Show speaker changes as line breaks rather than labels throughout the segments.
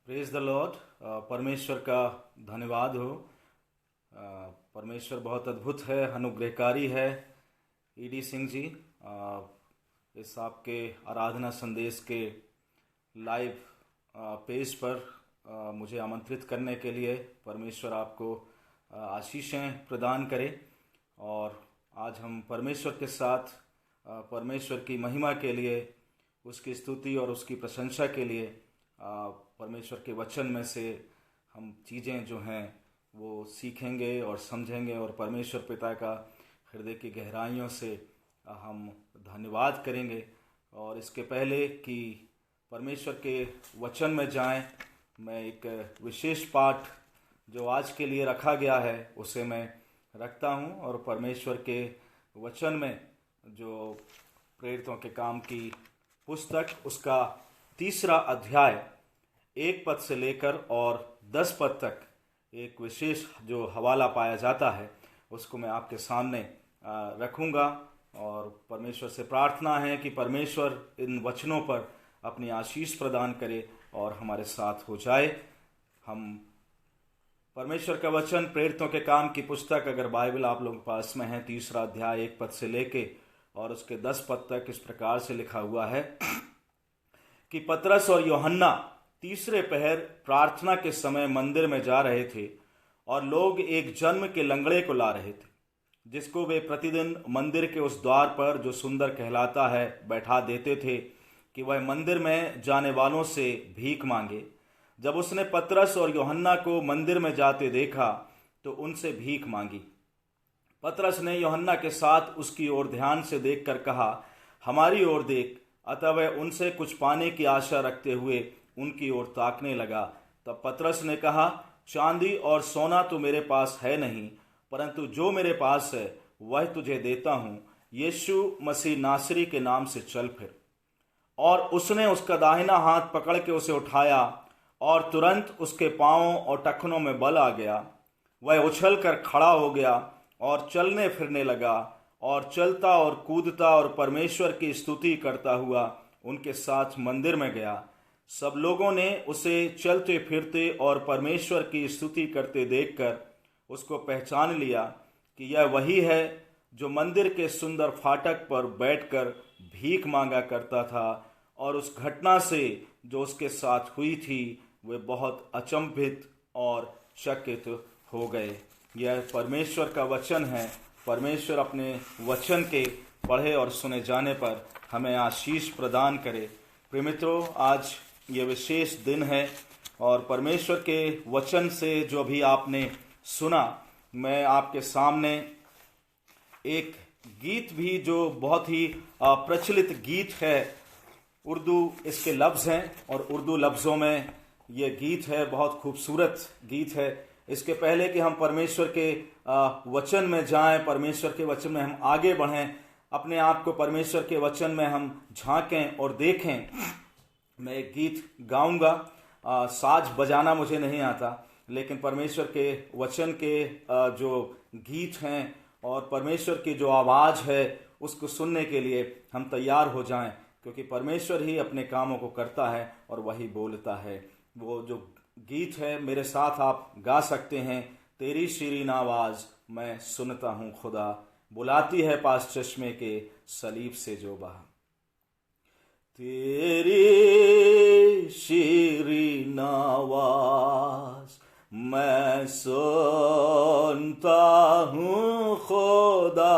Praise the Lord. परमेश्वर का धन्यवाद हो। परमेश्वर बहुत अद्भुत है, अनुग्रहकारी है। ईडी सिंह जी, इस आपके आराधना संदेश के लाइव पेज पर मुझे आमंत्रित करने के लिए परमेश्वर आपको आशीषें प्रदान करे। और आज हम परमेश्वर के साथ परमेश्वर की महिमा के लिए, उसकी स्तुति और उसकी प्रशंसा के लिए परमेश्वर के वचन में से हम चीज़ें जो हैं वो सीखेंगे और समझेंगे, और परमेश्वर पिता का हृदय की गहराइयों से हम धन्यवाद करेंगे। और इसके पहले कि परमेश्वर के वचन में जाएं, मैं एक विशेष पाठ जो आज के लिए रखा गया है उसे मैं रखता हूं। और परमेश्वर के वचन में जो प्रेरितों के काम की पुस्तक, उसका 3 अध्याय 1 पद से लेकर और 10 पद तक एक विशेष जो हवाला पाया जाता है उसको मैं आपके सामने रखूंगा। और परमेश्वर से प्रार्थना है कि परमेश्वर इन वचनों पर अपनी आशीष प्रदान करे और हमारे साथ हो जाए। हम परमेश्वर का वचन, प्रेरितों के काम की पुस्तक, अगर बाइबल आप लोगों के पास में है, 3 अध्याय 1 पद से लेके और उसके 10 पद तक इस प्रकार से लिखा हुआ है कि पतरस और यूहन्ना तीसरे पहर प्रार्थना के समय मंदिर में जा रहे थे, और लोग एक जन्म के लंगड़े को ला रहे थे, जिसको वे प्रतिदिन मंदिर के उस द्वार पर, जो सुंदर कहलाता है, बैठा देते थे कि वह मंदिर में जाने वालों से भीख मांगे। जब उसने पतरस और यूहन्ना को मंदिर में जाते देखा तो उनसे भीख मांगी। पतरस ने यूहन्ना के साथ उसकी ओर ध्यान से देखकर कहा, हमारी ओर देख। अतः वह उनसे कुछ पाने की आशा रखते हुए उनकी ओर ताकने लगा। तब पतरस ने कहा, चांदी और सोना तो मेरे पास है नहीं, परंतु जो मेरे पास है वह तुझे देता हूँ। यीशु मसीह नासरी के नाम से चल फिर। और उसने उसका दाहिना हाथ पकड़ के उसे उठाया, और तुरंत उसके पांवों और टखनों में बल आ गया। वह उछल कर खड़ा हो गया और चलने फिरने लगा, और चलता और कूदता और परमेश्वर की स्तुति करता हुआ उनके साथ मंदिर में गया। सब लोगों ने उसे चलते फिरते और परमेश्वर की स्तुति करते देखकर उसको पहचान लिया कि यह वही है जो मंदिर के सुंदर फाटक पर बैठकर भीख मांगा करता था। और उस घटना से जो उसके साथ हुई थी वे बहुत अचंभित और चकित हो गए। यह परमेश्वर का वचन है। परमेश्वर अपने वचन के पढ़े और सुने जाने पर हमें आशीष प्रदान करे। प्रिय मित्रों, आज ये विशेष दिन है, और परमेश्वर के वचन से जो भी आपने सुना, मैं आपके सामने एक गीत भी, जो बहुत ही प्रचलित गीत है, उर्दू इसके लफ्ज़ हैं, और उर्दू लफ्ज़ों में ये गीत है, बहुत खूबसूरत गीत है। इसके पहले कि हम परमेश्वर के वचन में जाएं, परमेश्वर के वचन में हम आगे बढ़ें, अपने आप को परमेश्वर के वचन में हम झांकें और देखें, मैं एक गीत गाऊंगा। साज बजाना मुझे नहीं आता, लेकिन परमेश्वर के वचन के जो गीत हैं और परमेश्वर की जो आवाज़ है उसको सुनने के लिए हम तैयार हो जाएं, क्योंकि परमेश्वर ही अपने कामों को करता है और वही बोलता है। वो जो गीत है, मेरे साथ आप गा सकते हैं। तेरी शीरीन आवाज़ मैं सुनता हूँ खुदा, बुलाती है पास चश्मे के सलीब से जो बहा। तेरी शीरीन आवाज़ मैं सुनता हूँ खुदा,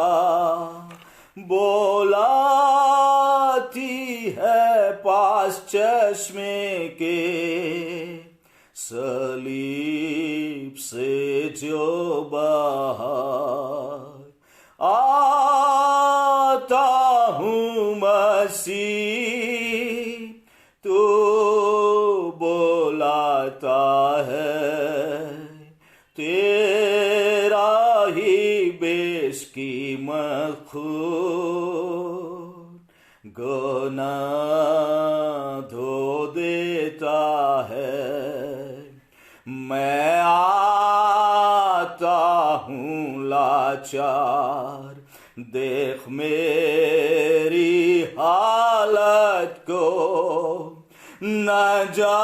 बुलाती है पास चश्मे के सलीब से जो बाहर आता हूँ मसीह, तू बुलाता है, तेरा ही बेश की मखून गुनाह धो देता है। मैं आता हूँ लाचार, देख मेरी हालत को, न जा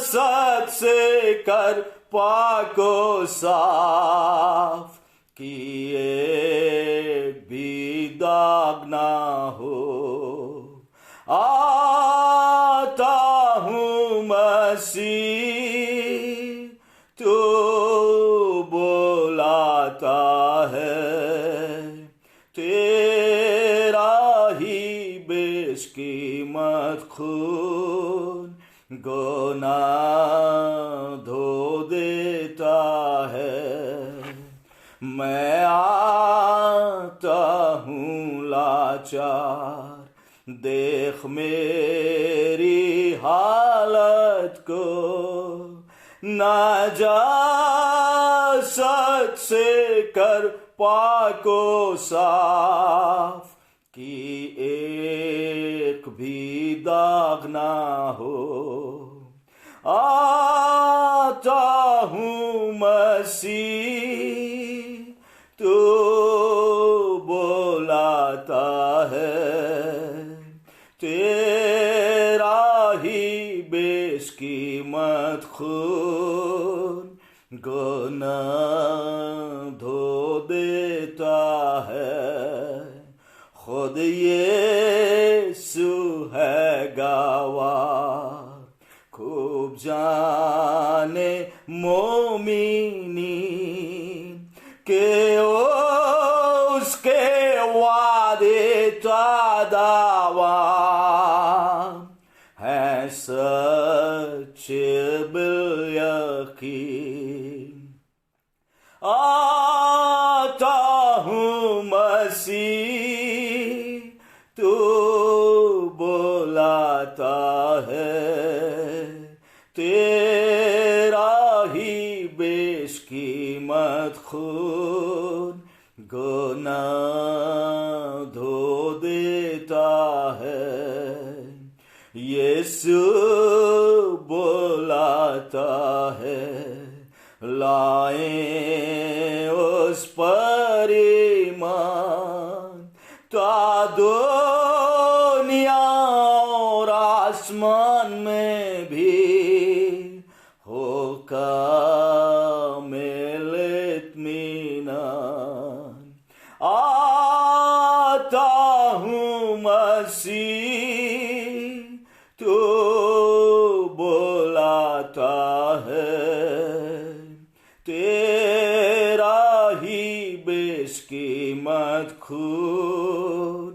सच से कर पाको साफ, कि एक भी दाग ना हो। आता हूँ मसीह, तू बुलाता है, तेरा ही बेशकीमत खून गुनाह धो देता है। मैं आता हूँ लाचार, देख मेरी हालत को, ना जा सच से कर पाको साफ, कि एक भी दाग ना हो। आता हूँ मसीह, तू बुलाता है, तेरा ही बेशकीमत खून गुनाह धो देता है। खुद यीशु है गवाह, खूब जाने मोमिनी के उसके वादे का दावा है सच बिल यकीन। आता हूँ मसीह, तू बुलाता है, तेरा ही बेशकीमत खून गुनाह धो देता है। यीशु बुलाता है, लाए उस पर ईमान, ता दुनिया और आसमान में भी हो कामिल इत्मीनान। आता हूँ मसीह, तू बुलाता है, तेरा ही बेशकीमत खून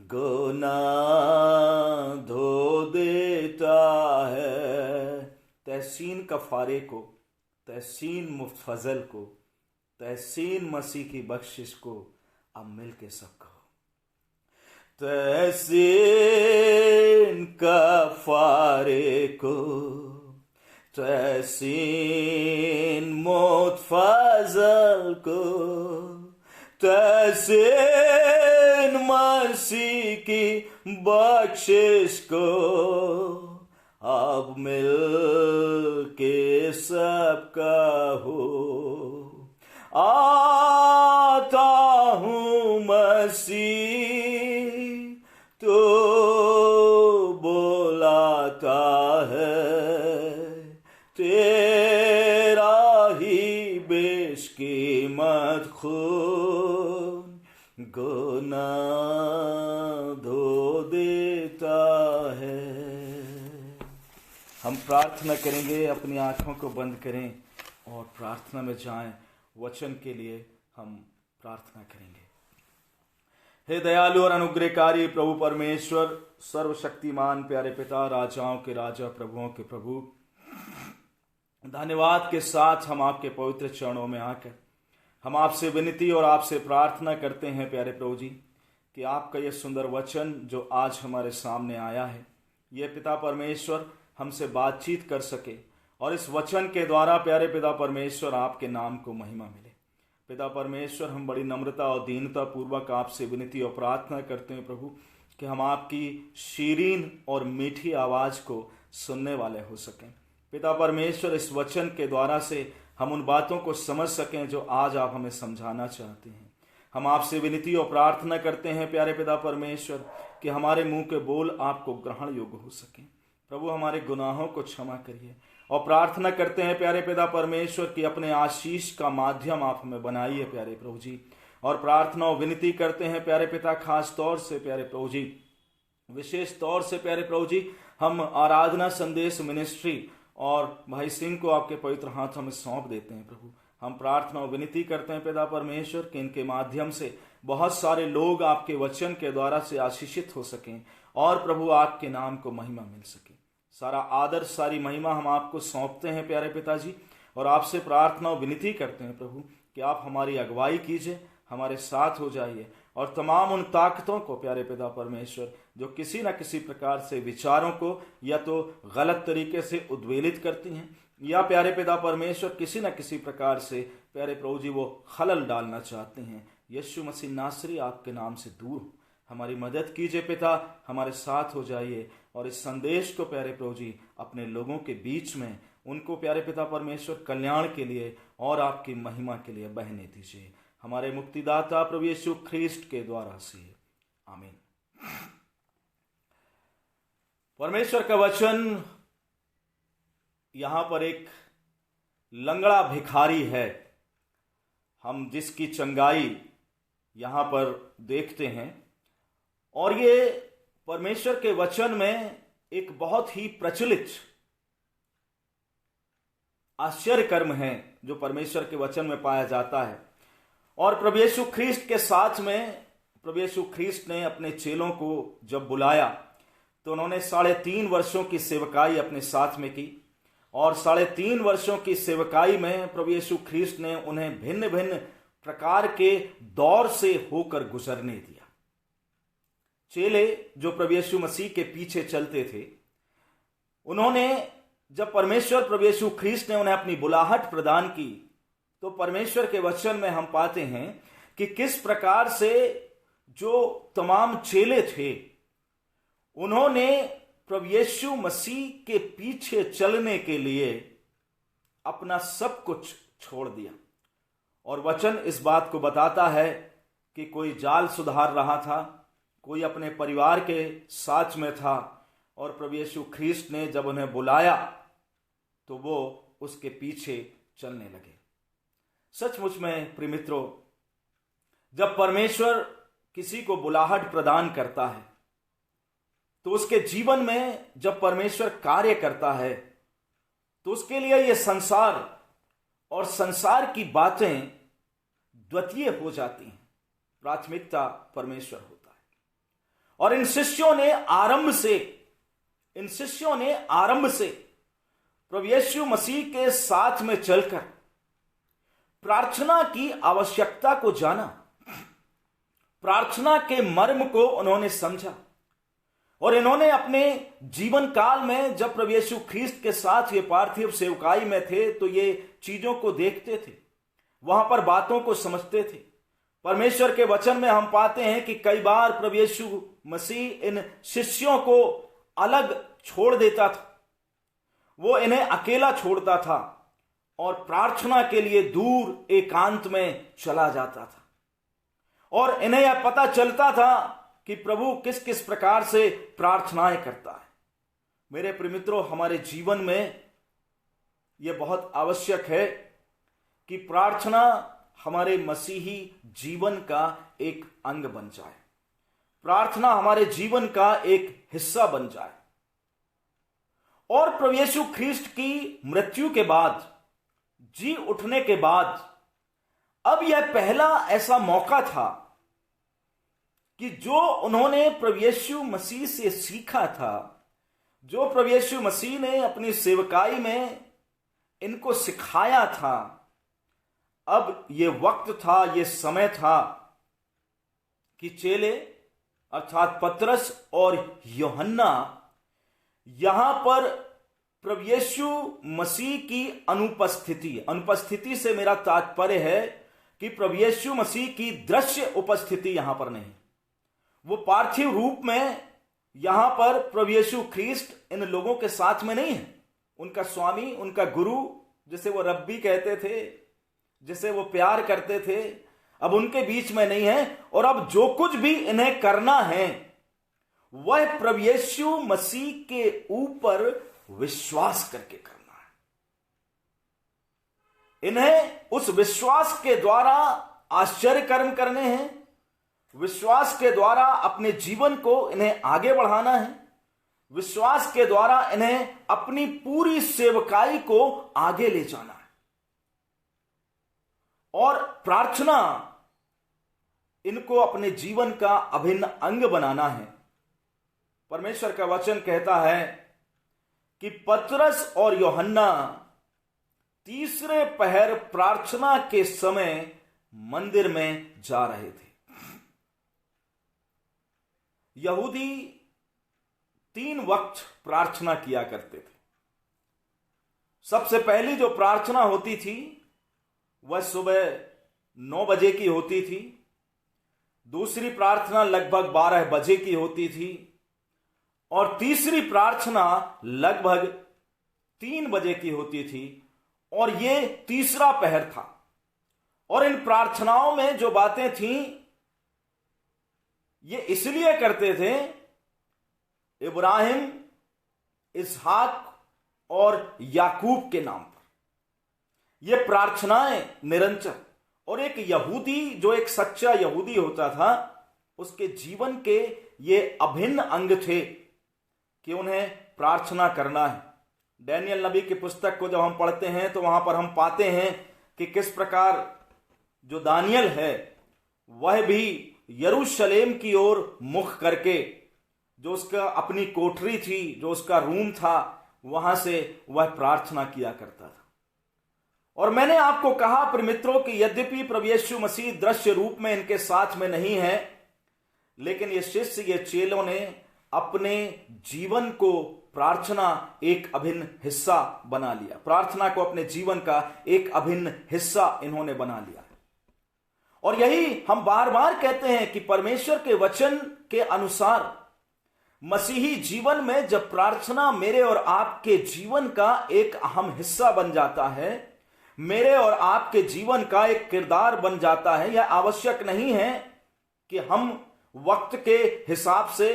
गुनाह धो देता है। तहसीन कफारे को, तहसीन मुफ्त फजल को, तहसीन मसीह की बख्शिश को अब मिल के सब कहो। तहसीन कफारे को, तहसीन मुफ्त फजल को, तहसीन मसीह की बख्शिश को अब मिल के सब कहो। आता हूँ मसीह, तो बुलाता है, तेरा ही बेशकीमत खून गुनाह धो देता है। हम प्रार्थना करेंगे, अपनी आंखों को बंद करें और प्रार्थना में जाएं। वचन के लिए हम प्रार्थना करेंगे। हे दयालु और अनुग्रहकारी प्रभु परमेश्वर, सर्वशक्तिमान प्यारे पिता, राजाओं के राजा, प्रभुओं के प्रभु, धन्यवाद के साथ हम आपके पवित्र चरणों में आकर हम आपसे विनती और आपसे प्रार्थना करते हैं प्यारे प्रभु जी, कि आपका यह सुंदर वचन जो आज हमारे सामने आया है, ये पिता परमेश्वर हमसे बातचीत कर सके और इस वचन के द्वारा प्यारे पिता परमेश्वर आपके नाम को महिमा मिले। पिता परमेश्वर, हम बड़ी नम्रता और दीनता पूर्वक आपसे विनती और प्रार्थना करते हैं प्रभु, कि हम आपकी शीरीन और मीठी आवाज़ को सुनने वाले हो सकें। पिता परमेश्वर, इस वचन के द्वारा से हम उन बातों को समझ सकें जो आज आप हमें समझाना चाहते हैं। हम आपसे विनती और प्रार्थना करते हैं प्यारे पिता परमेश्वर, कि हमारे मुंह के बोल आपको ग्रहण योग्य हो सकें। प्रभु, हमारे गुनाहों को क्षमा करिए और प्रार्थना करते हैं प्यारे पिता परमेश्वर की अपने आशीष का माध्यम आप हमें बनाइए प्यारे प्रभु जी। और प्रार्थना और विनती करते हैं प्यारे पिता, खास तौर से प्यारे प्रभु जी, विशेष तौर से प्यारे प्रभु जी, हम आराधना संदेश मिनिस्ट्री और भाई सिंह को आपके पवित्र हाथों में सौंप देते हैं प्रभु। हम प्रार्थना और विनती करते हैं पिता परमेश्वर कि इनके माध्यम से बहुत सारे लोग आपके वचन के द्वारा से आशीषित हो सकें और प्रभु आपके नाम को महिमा मिल सके। सारा आदर सारी महिमा हम आपको सौंपते हैं प्यारे पिताजी, और आपसे प्रार्थना और विनती करते हैं प्रभु कि आप हमारी अगुवाई कीजिए, हमारे साथ हो जाइए, और तमाम उन ताकतों को प्यारे पिता परमेश्वर जो किसी न किसी प्रकार से विचारों को या तो गलत तरीके से उद्वेलित करती हैं या प्यारे पिता परमेश्वर किसी न किसी प्रकार से प्यारे प्रभु जी वो खलल डालना चाहते हैं, यीशु मसीह नासरी आपके नाम से दूर हो। हमारी मदद कीजिए पिता, हमारे साथ हो जाइए, और इस संदेश को प्यारे प्रभु जी अपने लोगों के बीच में उनको प्यारे पिता परमेश्वर कल्याण के लिए और आपकी महिमा के लिए बहने दीजिए, हमारे मुक्तिदाता प्रभु यीशु ख्रीस्ट के द्वारा से, आमीन। परमेश्वर का वचन यहां पर एक लंगड़ा भिखारी है, हम जिसकी चंगाई यहां पर देखते हैं, और ये परमेश्वर के वचन में एक बहुत ही प्रचलित आश्चर्य कर्म है जो परमेश्वर के वचन में पाया जाता है। और प्रभु यीशु ख्रीस्ट के साथ में प्रभु यीशु ख्रीस्ट ने अपने चेलों को जब बुलाया तो उन्होंने 3.5 वर्षों की सेवकाई अपने साथ में की, और 3.5 वर्षों की सेवकाई में प्रभु यीशु ख्रीस्ट ने उन्हें भिन्न भिन्न प्रकार के दौर से होकर गुजरने दिया। चेले जो प्रभु यीशु मसीह के पीछे चलते थे, उन्होंने जब परमेश्वर प्रभु यीशु ख्रीस्ट ने उन्हें अपनी बुलाहट प्रदान की तो परमेश्वर के वचन में हम पाते हैं कि किस प्रकार से जो तमाम चेले थे उन्होंने प्रभु यीशु मसीह के पीछे चलने के लिए अपना सब कुछ छोड़ दिया। और वचन इस बात को बताता है कि कोई जाल सुधार रहा था, कोई अपने परिवार के साथ में था, और प्रभु यीशु ख्रीस्ट ने जब उन्हें बुलाया तो वो उसके पीछे चलने लगे। सचमुच में प्रिय मित्रों, जब परमेश्वर किसी को बुलाहट प्रदान करता है तो उसके जीवन में जब परमेश्वर कार्य करता है तो उसके लिए यह संसार और संसार की बातें द्वितीय हो जाती हैं, प्राथमिकता परमेश्वर होता है। और इन शिष्यों ने आरंभ से प्रभु यीशु मसीह के साथ में चलकर प्रार्थना की आवश्यकता को जाना, प्रार्थना के मर्म को उन्होंने समझा, और इन्होंने अपने जीवन काल में जब प्रभु यीशु ख्रीस्त के साथ ये पार्थिव सेवकाई में थे तो ये चीजों को देखते थे, वहां पर बातों को समझते थे। परमेश्वर के वचन में हम पाते हैं कि कई बार प्रभु यीशु मसीह इन शिष्यों को अलग छोड़ देता था, वो इन्हें अकेला छोड़ता था और प्रार्थना के लिए दूर एकांत में चला जाता था, और इन्हें यह पता चलता था कि प्रभु किस किस प्रकार से प्रार्थनाएं करता है। मेरे प्रिय मित्रों, हमारे जीवन में यह बहुत आवश्यक है कि प्रार्थना हमारे मसीही जीवन का एक अंग बन जाए, प्रार्थना हमारे जीवन का एक हिस्सा बन जाए। और प्रभु यीशु ख्रीस्ट की मृत्यु के बाद, जी उठने के बाद, अब यह पहला ऐसा मौका था कि जो उन्होंने प्रभु यीशु मसीह से सीखा था, जो प्रभु यीशु मसीह ने अपनी सेवकाई में इनको सिखाया था, अब ये वक्त था, ये समय था कि चेले अर्थात पतरस और यूहन्ना यहां पर प्रभु यीशु मसीह की अनुपस्थिति से मेरा तात्पर्य है कि प्रभु यीशु मसीह की दृश्य उपस्थिति यहां पर नहीं, वो पार्थिव रूप में यहां पर प्रभु यीशु ख्रीस्ट इन लोगों के साथ में नहीं है। उनका स्वामी, उनका गुरु, जिसे वो रब्बी कहते थे, जिसे वो प्यार करते थे, अब उनके बीच में नहीं है। और अब जो कुछ भी इन्हें करना है वह प्रभु यीशु मसीह के ऊपर विश्वास करके करना है। इन्हें उस विश्वास के द्वारा आश्चर्य कर्म करने हैं, विश्वास के द्वारा अपने जीवन को इन्हें आगे बढ़ाना है, विश्वास के द्वारा इन्हें अपनी पूरी सेवकाई को आगे ले जाना है। और प्रार्थना इनको अपने जीवन का अभिन्न अंग बनाना है। परमेश्वर का वचन कहता है कि पतरस और यूहन्ना तीसरे पहर प्रार्थना के समय मंदिर में जा रहे थे। यहूदी 3 वक्त प्रार्थना किया करते थे। सबसे पहली जो प्रार्थना होती थी वह सुबह 9 बजे की होती थी। दूसरी प्रार्थना लगभग 12 बजे की होती थी और तीसरी प्रार्थना लगभग 3 बजे की होती थी और ये तीसरा पहर था। और इन प्रार्थनाओं में जो बातें थीं ये इसलिए करते थे, इब्राहिम, इसहाक और याकूब के नाम पर ये प्रार्थनाएं निरंतर। और एक यहूदी जो एक सच्चा यहूदी होता था उसके जीवन के ये अभिन्न अंग थे कि उन्हें प्रार्थना करना है। डैनियल नबी की पुस्तक को जब हम पढ़ते हैं तो वहां पर हम पाते हैं कि किस प्रकार जो दानियल है वह भी यरूशलेम की ओर मुख करके, जो उसका अपनी कोठरी थी, जो उसका रूम था, वहां से वह प्रार्थना किया करता था। और मैंने आपको कहा प्रिय मित्रों कि यद्यपि प्रभु यीशु मसीह दृश्य रूप में इनके साथ में नहीं है, लेकिन ये शिष्य, ये चेलों ने अपने जीवन को प्रार्थना एक अभिन्न हिस्सा बना लिया। प्रार्थना को अपने जीवन का एक अभिन्न हिस्सा इन्होंने बना लिया। और यही हम बार बार कहते हैं कि परमेश्वर के वचन के अनुसार मसीही जीवन में जब प्रार्थना मेरे और आपके जीवन का एक अहम हिस्सा बन जाता है, मेरे और आपके जीवन का एक किरदार बन जाता है, यह आवश्यक नहीं है कि हम वक्त के हिसाब से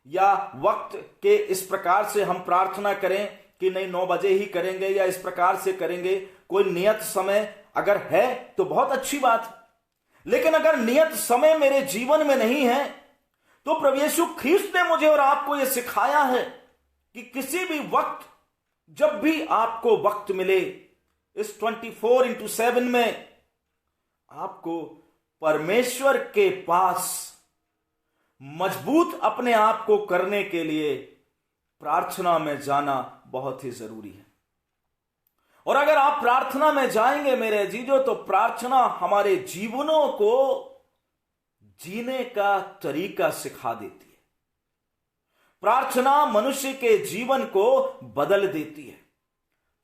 या वक्त के इस प्रकार से हम प्रार्थना करें कि नहीं 9 बजे ही करेंगे या इस प्रकार से करेंगे। कोई नियत समय अगर है तो बहुत अच्छी बात है, लेकिन अगर नियत समय मेरे जीवन में नहीं है तो प्रभु यीशु ख्रीस्त ने मुझे और आपको यह सिखाया है कि किसी भी वक्त, जब भी आपको वक्त मिले, इस 24/7 में आपको परमेश्वर के पास मजबूत अपने आप को करने के लिए प्रार्थना में जाना बहुत ही जरूरी है। और अगर आप प्रार्थना में जाएंगे मेरे जीजो, तो प्रार्थना हमारे जीवनों को जीने का तरीका सिखा देती है। प्रार्थना मनुष्य के जीवन को बदल देती है।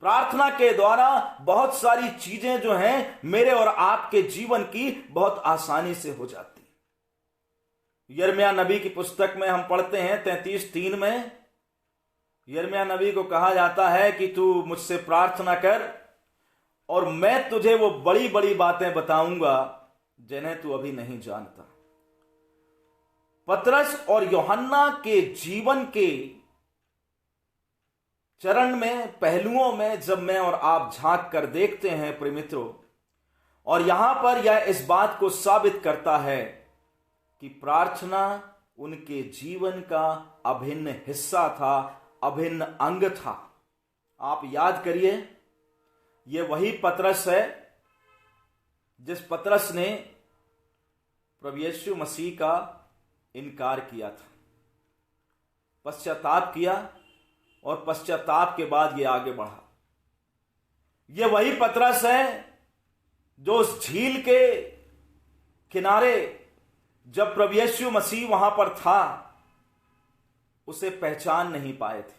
प्रार्थना के द्वारा बहुत सारी चीजें जो हैं मेरे और आपके जीवन की बहुत आसानी से हो जाती है। यिर्मयाह नबी की पुस्तक में हम पढ़ते हैं 33:3 में यिर्मयाह नबी को कहा जाता है कि तू मुझसे प्रार्थना कर और मैं तुझे वो बड़ी बड़ी बातें बताऊंगा जिन्हें तू अभी नहीं जानता। पतरस और यूहन्ना के जीवन के चरण में, पहलुओं में जब मैं और आप झांक कर देखते हैं प्रिय मित्रों, और यहां पर यह इस बात को साबित करता है कि प्रार्थना उनके जीवन का अभिन्न हिस्सा था, अभिन्न अंग था। आप याद करिए, यह वही पतरस है जिस पतरस ने प्रभु यीशु मसीह का इनकार किया था, पश्चाताप किया और पश्चाताप के बाद यह आगे बढ़ा। यह वही पतरस है जो उस झील के किनारे जब प्रभु यीशु मसीह वहां पर था उसे पहचान नहीं पाए थे,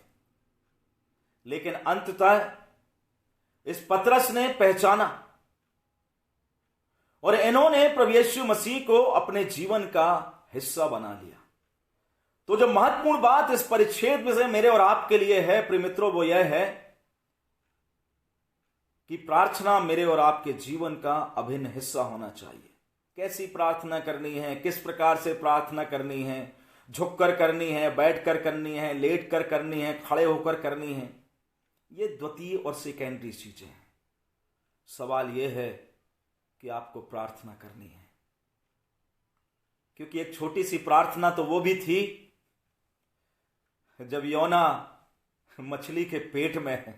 लेकिन अंततः इस पतरस ने पहचाना और इन्होंने प्रभु यीशु मसीह को अपने जीवन का हिस्सा बना लिया। तो जो महत्वपूर्ण बात इस परिच्छेद में से मेरे और आपके लिए है प्रिय मित्रों, वो यह है कि प्रार्थना मेरे और आपके जीवन का अभिन्न हिस्सा होना चाहिए। कैसी प्रार्थना करनी है, किस प्रकार से प्रार्थना करनी है, झुककर करनी है, बैठकर करनी है, लेटकर करनी है, खड़े होकर करनी है, ये द्वितीय और सेकेंडरी चीजें हैं। सवाल यह है कि आपको प्रार्थना करनी है, क्योंकि एक छोटी सी प्रार्थना तो वो भी थी जब योना मछली के पेट में है,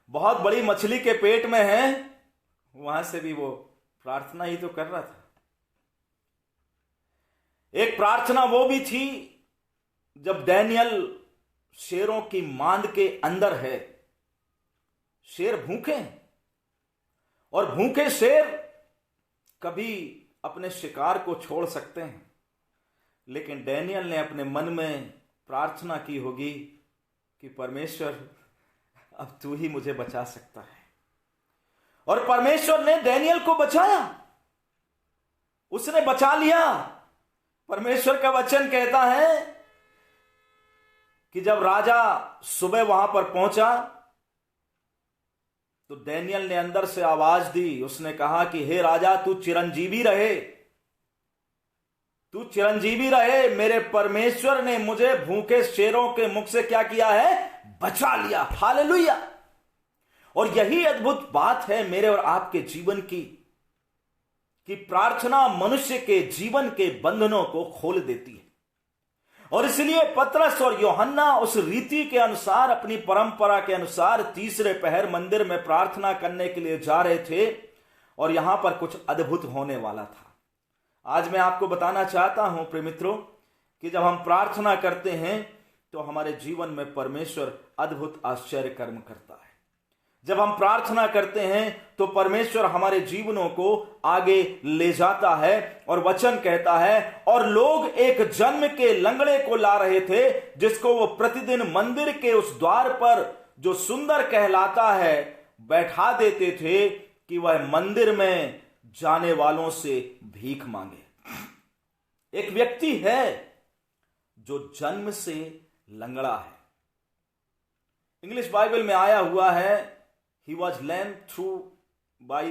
बहुत बड़ी मछली के पेट में है, वहां से भी वो प्रार्थना ही तो कर रहा था। एक प्रार्थना वो भी थी जब डैनियल शेरों की मांद के अंदर है। शेर भूखे हैं और भूखे शेर कभी अपने शिकार को छोड़ सकते हैं, लेकिन डैनियल ने अपने मन में प्रार्थना की होगी कि परमेश्वर अब तू ही मुझे बचा सकता है। और परमेश्वर ने डैनियल को बचाया, उसने बचा लिया। परमेश्वर का वचन कहता है कि जब राजा सुबह वहां पर पहुंचा तो डैनियल ने अंदर से आवाज दी। उसने कहा कि हे राजा, तू चिरंजीवी रहे, तू चिरंजीवी रहे। मेरे परमेश्वर ने मुझे भूखे शेरों के मुख से क्या किया है? बचा लिया। हालेलुया। और यही अद्भुत बात है मेरे और आपके जीवन की, कि प्रार्थना मनुष्य के जीवन के बंधनों को खोल देती है। और इसलिए पतरस और यूहन्ना उस रीति के अनुसार, अपनी परंपरा के अनुसार तीसरे पहर मंदिर में प्रार्थना करने के लिए जा रहे थे, और यहां पर कुछ अद्भुत होने वाला था। आज मैं आपको बताना चाहता हूं प्रिय मित्रों कि जब हम प्रार्थना करते हैं तो हमारे जीवन में परमेश्वर अद्भुत आश्चर्य कर्म करता है। जब हम प्रार्थना करते हैं तो परमेश्वर हमारे जीवनों को आगे ले जाता है। और वचन कहता है, और लोग एक जन्म के लंगड़े को ला रहे थे, जिसको वो प्रतिदिन मंदिर के उस द्वार पर, जो सुंदर कहलाता है, बैठा देते थे कि वह मंदिर में जाने वालों से भीख मांगे। एक व्यक्ति है जो जन्म से लंगड़ा है। इंग्लिश बाइबल में आया हुआ है, he was lame through by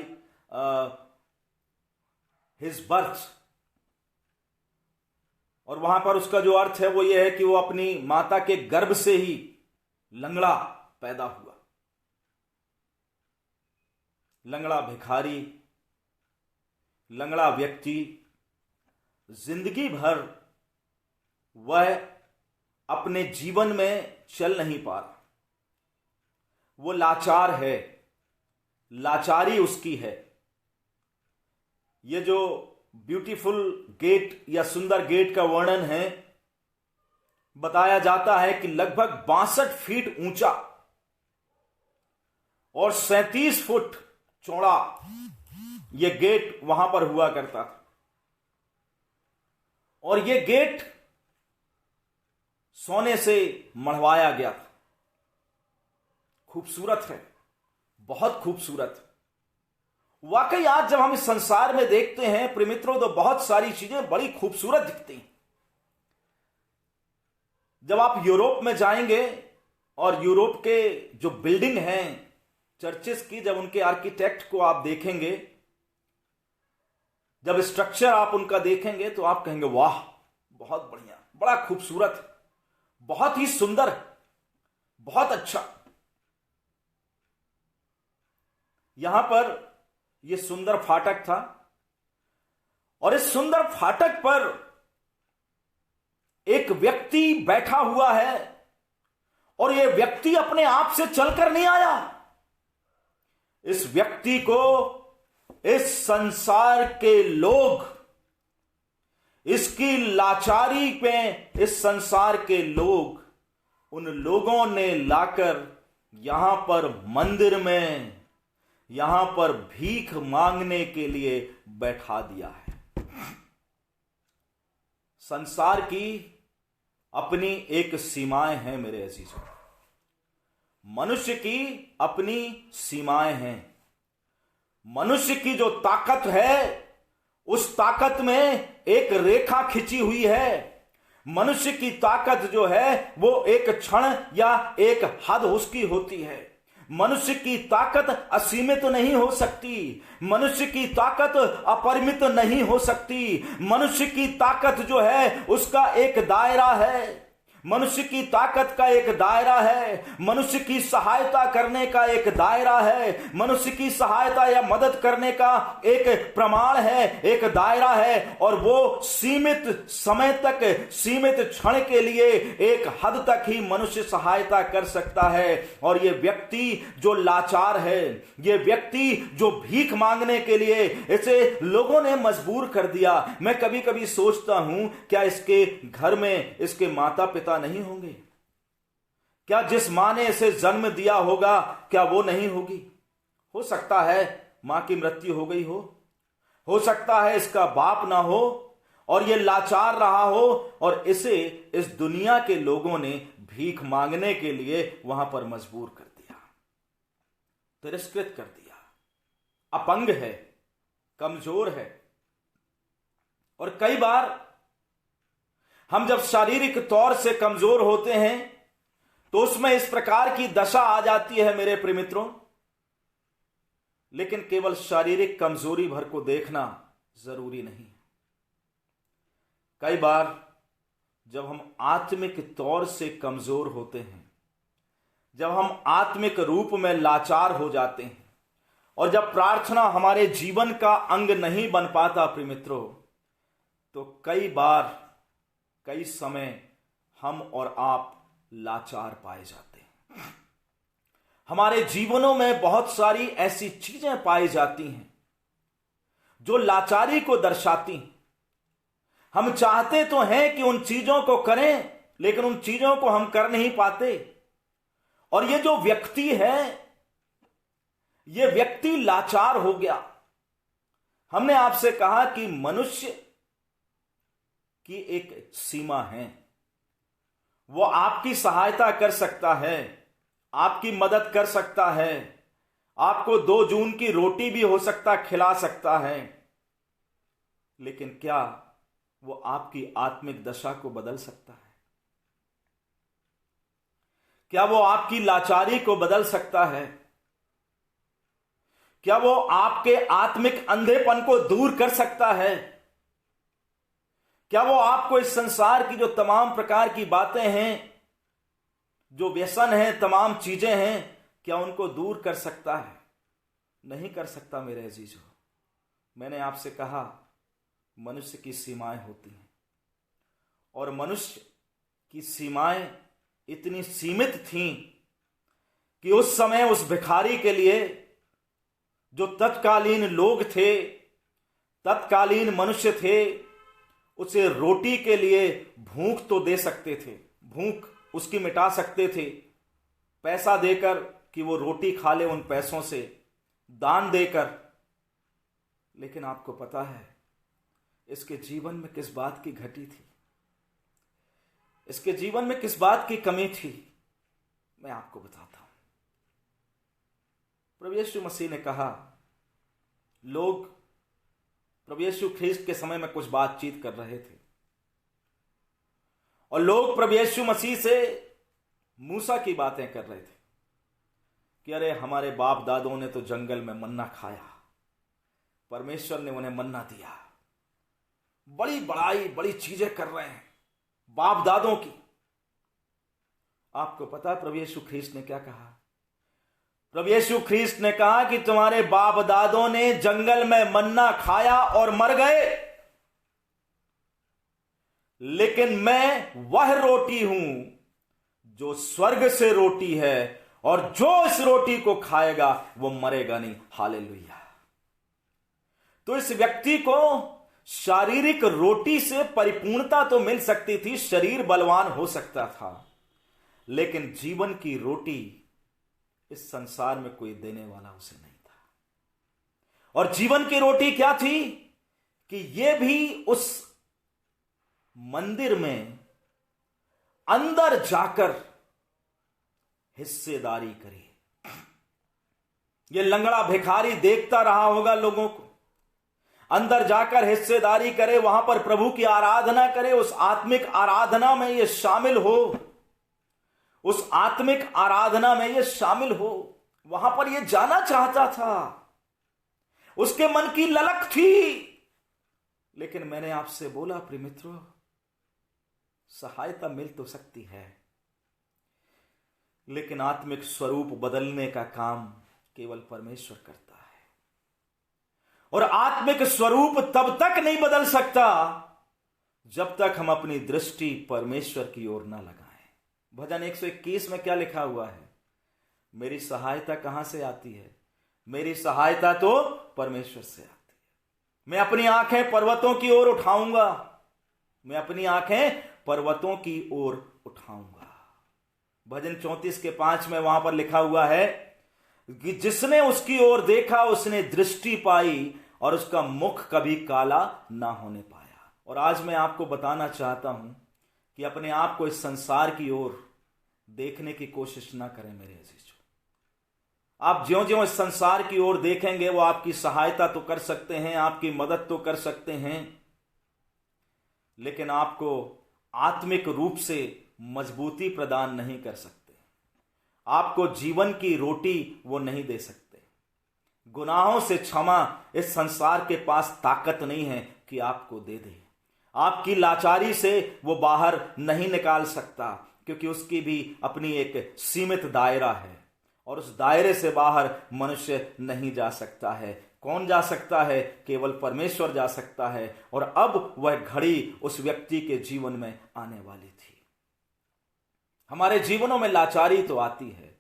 his birth। और वहां पर उसका जो अर्थ है वो ये है कि वो अपनी माता के गर्भ से ही लंगड़ा पैदा हुआ। लंगड़ा भिखारी, लंगड़ा व्यक्ति, जिंदगी भर वह अपने जीवन में चल नहीं पा रहा। वो लाचार है, लाचारी उसकी है। ये जो ब्यूटीफुल गेट या सुंदर गेट का वर्णन है, बताया जाता है कि लगभग 62 फीट ऊंचा और 37 फुट चौड़ा यह गेट वहां पर हुआ करता था। और यह गेट सोने से मढ़वाया गया था। खूबसूरत है, बहुत खूबसूरत। वाकई आज जब हम इस संसार में देखते हैं प्रिय मित्रों, तो बहुत सारी चीजें बड़ी खूबसूरत दिखती हैं। जब आप यूरोप में जाएंगे और यूरोप के जो बिल्डिंग हैं चर्चेस की, जब उनके आर्किटेक्ट को आप देखेंगे, जब स्ट्रक्चर आप उनका देखेंगे, तो आप कहेंगे वाह, बहुत बढ़िया, बड़ा खूबसूरत, बहुत ही सुंदर, बहुत अच्छा। यहां पर यह सुंदर फाटक था, और इस सुंदर फाटक पर एक व्यक्ति बैठा हुआ है, और यह व्यक्ति अपने आप से चलकर नहीं आया। इस व्यक्ति को इस संसार के लोग, इसकी लाचारी पे इस संसार के लोग, उन लोगों ने लाकर यहां पर मंदिर में, यहां पर भीख मांगने के लिए बैठा दिया है। संसार की अपनी एक सीमाएं हैं मेरे अजीजों, मनुष्य की अपनी सीमाएं हैं। मनुष्य की जो ताकत है, उस ताकत में एक रेखा खिंची हुई है। मनुष्य की ताकत जो है वो एक क्षण या एक हद उसकी होती है। मनुष्य की ताकत असीमित नहीं हो सकती, मनुष्य की ताकत अपरिमित नहीं हो सकती। मनुष्य की ताकत जो है उसका एक दायरा है। मनुष्य की ताकत का एक दायरा है, मनुष्य की सहायता करने का एक दायरा है, मनुष्य की सहायता या मदद करने का एक प्रमाण है, एक दायरा है, और वो सीमित समय तक, सीमित क्षण के लिए, एक हद तक ही मनुष्य सहायता कर सकता है। और ये व्यक्ति जो लाचार है, ये व्यक्ति जो भीख मांगने के लिए इसे लोगों ने मजबूर कर दिया, मैं कभी कभी सोचता हूं क्या इसके घर में इसके माता पिता नहीं होंगे? क्या जिस मां ने इसे जन्म दिया होगा क्या वो नहीं होगी? हो सकता है मां की मृत्यु हो गई हो सकता है इसका बाप ना हो और ये लाचार रहा हो और इसे इस दुनिया के लोगों ने भीख मांगने के लिए वहां पर मजबूर कर दिया, तिरस्कृत कर दिया। अपंग है, कमजोर है। और कई बार हम जब शारीरिक तौर से कमजोर होते हैं तो उसमें इस प्रकार की दशा आ जाती है मेरे प्रिय मित्रों। लेकिन केवल शारीरिक कमजोरी भर को देखना जरूरी नहीं। कई बार जब हम आत्मिक तौर से कमजोर होते हैं, जब हम आत्मिक रूप में लाचार हो जाते हैं और जब प्रार्थना हमारे जीवन का अंग नहीं बन पाता प्रिय मित्रों, तो कई बार, कई समय हम और आप लाचार पाए जाते हैं। हमारे जीवनों में बहुत सारी ऐसी चीजें पाई जाती हैं जो लाचारी को दर्शाती हैं। हम चाहते तो हैं कि उन चीजों को करें, लेकिन उन चीजों को हम कर नहीं पाते। और ये जो व्यक्ति है, ये व्यक्ति लाचार हो गया। हमने आपसे कहा कि मनुष्य की एक सीमा है, वो आपकी सहायता कर सकता है, आपकी मदद कर सकता है, आपको 2 जून की रोटी भी हो सकता खिला सकता है, लेकिन क्या वो आपकी आत्मिक दशा को बदल सकता है? क्या वो आपकी लाचारी को बदल सकता है? क्या वो आपके आत्मिक अंधेपन को दूर कर सकता है? क्या वो आपको इस संसार की जो तमाम प्रकार की बातें हैं, जो व्यसन है, तमाम चीजें हैं, क्या उनको दूर कर सकता है? नहीं कर सकता मेरे अजीजों। मैंने आपसे कहा मनुष्य की सीमाएं होती हैं और मनुष्य की सीमाएं इतनी सीमित थीं कि उस समय उस भिखारी के लिए, जो तत्कालीन लोग थे, तत्कालीन मनुष्य थे, उसे रोटी के लिए भूख तो दे सकते थे, भूख उसकी मिटा सकते थे, पैसा देकर कि वो रोटी खा ले, उन पैसों से दान देकर। लेकिन आपको पता है इसके जीवन में किस बात की घटी थी, इसके जीवन में किस बात की कमी थी? मैं आपको बताता हूं। प्रभु यीशु मसीह ने कहा, लोग प्रभु यीशु ख्रीस्त के समय में कुछ बातचीत कर रहे थे और लोग प्रभु यीशु मसीह से मूसा की बातें कर रहे थे कि अरे हमारे बाप दादों ने तो जंगल में मन्ना खाया, परमेश्वर ने उन्हें मन्ना दिया, बड़ी बड़ाई, बड़ी चीजें कर रहे हैं बाप दादों की। आपको पता है प्रभु यीशु ख्रीस्त ने क्या कहा? प्रभु यीशु ख्रीस्त ने कहा कि तुम्हारे बाप दादों ने जंगल में मन्ना खाया और मर गए, लेकिन मैं वह रोटी हूं जो स्वर्ग से रोटी है, और जो इस रोटी को खाएगा वो मरेगा नहीं। हालेलुया। तो इस व्यक्ति को शारीरिक रोटी से परिपूर्णता तो मिल सकती थी, शरीर बलवान हो सकता था, लेकिन जीवन की रोटी इस संसार में कोई देने वाला उसे नहीं था। और जीवन की रोटी क्या थी कि यह भी उस मंदिर में अंदर जाकर हिस्सेदारी करे। यह लंगड़ा भिखारी देखता रहा होगा लोगों को, अंदर जाकर हिस्सेदारी करे, वहां पर प्रभु की आराधना करे, उस आत्मिक आराधना में यह शामिल हो, उस आत्मिक आराधना में यह शामिल हो, वहां पर यह जाना चाहता था, उसके मन की ललक थी। लेकिन मैंने आपसे बोला प्रिय मित्रों, सहायता मिल तो सकती है, लेकिन आत्मिक स्वरूप बदलने का काम केवल परमेश्वर करता है। और आत्मिक स्वरूप तब तक नहीं बदल सकता जब तक हम अपनी दृष्टि परमेश्वर की ओर ना लगाएं। भजन 121 में क्या लिखा हुआ है? मेरी सहायता कहां से आती है? मेरी सहायता तो परमेश्वर से आती है। मैं अपनी आंखें पर्वतों की ओर उठाऊंगा, मैं अपनी आंखें पर्वतों की ओर उठाऊंगा। भजन 34 के 5 में वहां पर लिखा हुआ है कि जिसने उसकी ओर देखा उसने दृष्टि पाई और उसका मुख कभी काला ना होने पाया। और आज मैं आपको बताना चाहता हूं कि अपने आप को इस संसार की ओर देखने की कोशिश ना करें मेरे अजीजों। आप ज्यों ज्यों इस संसार की ओर देखेंगे वो आपकी सहायता तो कर सकते हैं, आपकी मदद तो कर सकते हैं, लेकिन आपको आत्मिक रूप से मजबूती प्रदान नहीं कर सकते। आपको जीवन की रोटी वो नहीं दे सकते। गुनाहों से क्षमा इस संसार के पास ताकत नहीं है कि आपको दे दे। आपकी लाचारी से वो बाहर नहीं निकाल सकता, क्योंकि उसकी भी अपनी एक सीमित दायरा है और उस दायरे से बाहर मनुष्य नहीं जा सकता है। कौन जा सकता है? केवल परमेश्वर जा सकता है। और अब वह घड़ी उस व्यक्ति के जीवन में आने वाली थी। हमारे जीवनों में लाचारी तो आती है,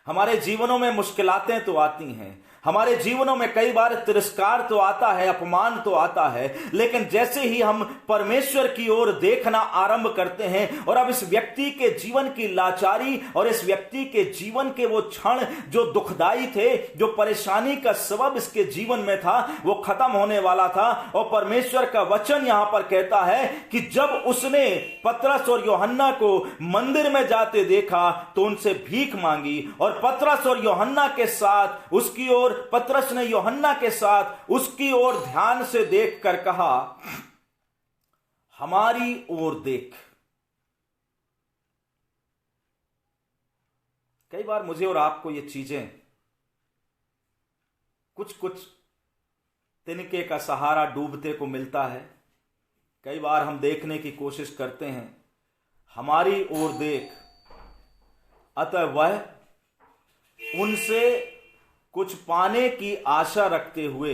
हमारे जीवनों में मुश्किलातें तो आती हैं, हमारे जीवनों में कई बार तिरस्कार तो आता है, अपमान तो आता है, लेकिन जैसे ही हम परमेश्वर की ओर देखना आरंभ करते हैं और अब इस व्यक्ति के जीवन की लाचारी और इस व्यक्ति के जीवन के वो क्षण जो दुखदाई थे, जो परेशानी का सबब इसके जीवन में था, वो खत्म होने वाला था। और परमेश्वर का वचन यहां पर कहता है कि जब उसने पतरस और यूहन्ना को मंदिर में जाते देखा तो उनसे भीख मांगी। और पतरस और यूहन्ना के साथ उसकी ओर, पतरस ने यूहन्ना के साथ उसकी ओर ध्यान से देखकर कहा, हमारी ओर देख। कई बार मुझे और आपको ये चीजें कुछ कुछ तिनके का सहारा डूबते को मिलता है। कई बार हम देखने की कोशिश करते हैं, हमारी ओर देख, अतः वह उनसे कुछ पाने की आशा रखते हुए